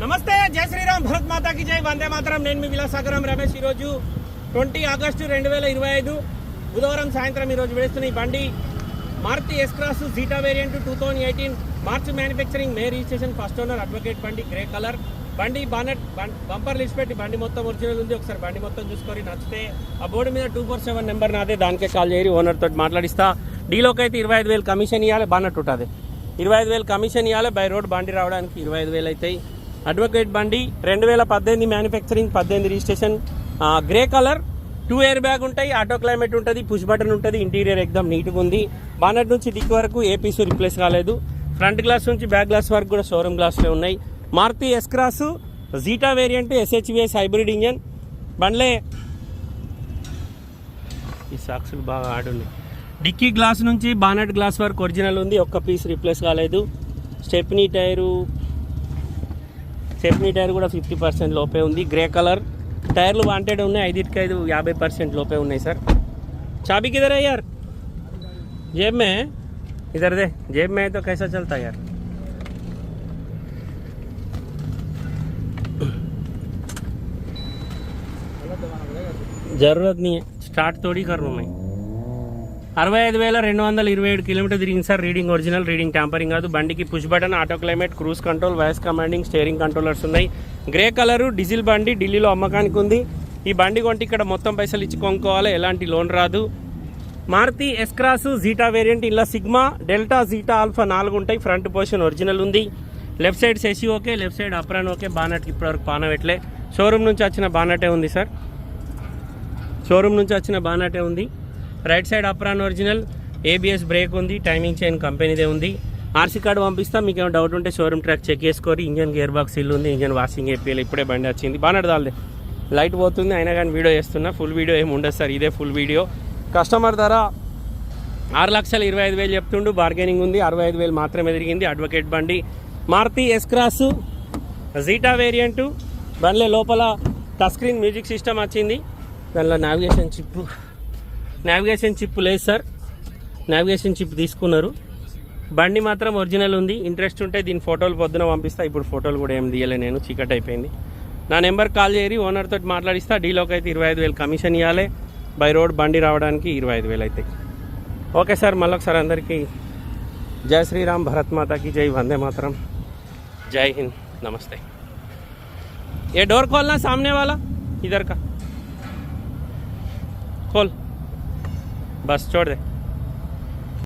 నమస్తే, జై శ్రీరామ్, భరత్ మాతా की జై, వందే మాతరం. నేను మీ విలాసాగరం రమేష్. ఈరోజు 20 ఆగస్టు 2025 బుధవారం సాయంత్రం ఈరోజు వేస్తున్న ఈ బండి Maruti S cross zeta variant 2018 March manufacturing, May registration, first owner, advocate బండి, గ్రే కలర్ బండి. బానెట్ బంపర్ లిస్ట్ పెట్టి బండి మొత్తం ఒరిజినల్ ఉంది. ఒకసారి బండి మొత్తం చూసుకొని నచ్చితే ఆ బోర్డు మీద 247 నెంబర్ నాదే, దానికే కాల్ చేయరి, ఓనర్ తోటి మాట్లాడిస్తా. డీలోకి అయితే 25,000 కమిషన్ ఇవ్వాలి. బానెట్ ఉంటుంది 25,000 కమిషన్ ఇవ్వాలి. బై రోడ్ బండి రావడానికి 25,000 అవుతాయి. అడ్వకేట్ బండి 2018 manufacturing, 18 registration, grey colour, 2 air bag ఉంటాయి, ఆటో క్లైమేట్ ఉంటుంది, పుష్ బటన్ ఉంటుంది, ఇంటీరియర్ ఎక్దమ్ నీట్గా ఉంది. బానెట్ నుంచి డిక్ వరకు ఏ పీసు రిప్లేస్ కాలేదు. ఫ్రంట్ గ్లాస్ నుంచి బ్యాక్ గ్లాస్ వరకు కూడా షోరూమ్ గ్లాస్లో ఉన్నాయి. Maruti S cross zeta variant, SHVS hybrid engine బండ్లే. ఈ సాక్సులు బాగా ఆడున్నాయి. డిక్కీ గ్లాస్ నుంచి బానెట్ గ్లాస్ వరకు ఒరిజినల్ ఉంది, ఒక్క పీస్ రిప్లేస్ కాలేదు. స్టెప్నీ టైర్ కూడా 50% లోపే ఉంది. గ్రే కలర్ టైర్లు వాంటెడ్ ఉన్నాయి, 5 50% లోపే ఉన్నాయి సార్. चाबी किधर है यार? जेब में है, इधर दे. जेब में है तो कैसा चलता है यार? जरूरत नहीं है, स्टार्ट थोड़ी कर रहा हूँ मैं. 65,227 కిలోమీటర్ తిరిగింది sir. Reading original, reading tampering కాదు. బండికి push button, auto climate, cruise control, voice commanding, steering controllers ఉన్నాయి. గ్రే కలరు డీజిల్ బండి, ఢిల్లీలో అమ్మకానికి ఉంది. ఈ బండి కొంటే ఇక్కడ మొత్తం పైసలు ఇచ్చి కొనుక్కోవాలి, ఎలాంటి లోన్ రాదు. Maruti S cross zeta variant, ఇలా సిగ్మా, డెల్టా, జీటా, ఆల్ఫా 4 ఉంటాయి. ఫ్రంట్ పొజిషన్ ఒరిజినల్ ఉంది. లెఫ్ట్ సైడ్ సెసి okay, left side apron okay. బానెట్కి ఇప్పటివరకు పానవెట్లే. షోరూమ్ నుంచి వచ్చిన బానెటే ఉంది సార్, షోరూమ్ నుంచి వచ్చిన బానెటే ఉంది. Right side apron original, ABS brake ఉంది, టైమింగ్ చైన్ కంపెనీదే ఉంది. ఆర్సీ కార్డు పంపిస్తా. మీకు ఏమైనా డౌట్ ఉంటే షోరూమ్ ట్రాక్ చెక్ చేసుకోరి. ఇంజన్ గేర్ బాక్స్ ఇల్లు ఉంది, ఇంజన్ వాషింగ్ ఏపీఎల్, ఇప్పుడే బండి వచ్చింది. బానెట్ దాల్దే, లైట్ పోతుంది అయినా కానీ వీడియో చేస్తున్నా. ఫుల్ వీడియో ఏమి ఉండదు సార్, ఇదే ఫుల్ వీడియో. కస్టమర్ ధర 6,25,000 చెప్తుండు, బార్గెనింగ్ ఉంది. 65,000 మాత్రమే తిరిగింది. అడ్వకేట్ బండి Maruti S cross Zeta variant. బండ్లే లోపల టచ్ స్క్రీన్ మ్యూజిక్ సిస్టమ్ వచ్చింది. దానిలో నావిగేషన్ చిప్ లేదు సార్, నావిగేషన్ చిప్ తీసుకున్నారు. బండి మాత్రం ఒరిజినల్ ఉంది. ఇంట్రెస్ట్ ఉంటే దీని ఫోటోలు పొద్దున పంపిస్తా. ఇప్పుడు ఫోటోలు కూడా ఏం తీయలే నేను, చీకట్ అయిపోయింది. నా నెంబర్ కాల్ చేయరి, ఓనర్ తోటి మాట్లాడిస్తా. డీలోకి అయితే 25,000 కమిషన్ ఇవ్వాలి. బై రోడ్ బండి రావడానికి 25,000 అవుతాయి. ఓకే సార్, మళ్ళొకసారి అందరికీ జై శ్రీరామ్, భరత్ మాతాకి జై, వందే మాతరం, जय हिंद, नमस्ते. ये डोर खोलना, सामने वाला इधर का खोल, बस छोड़ दे.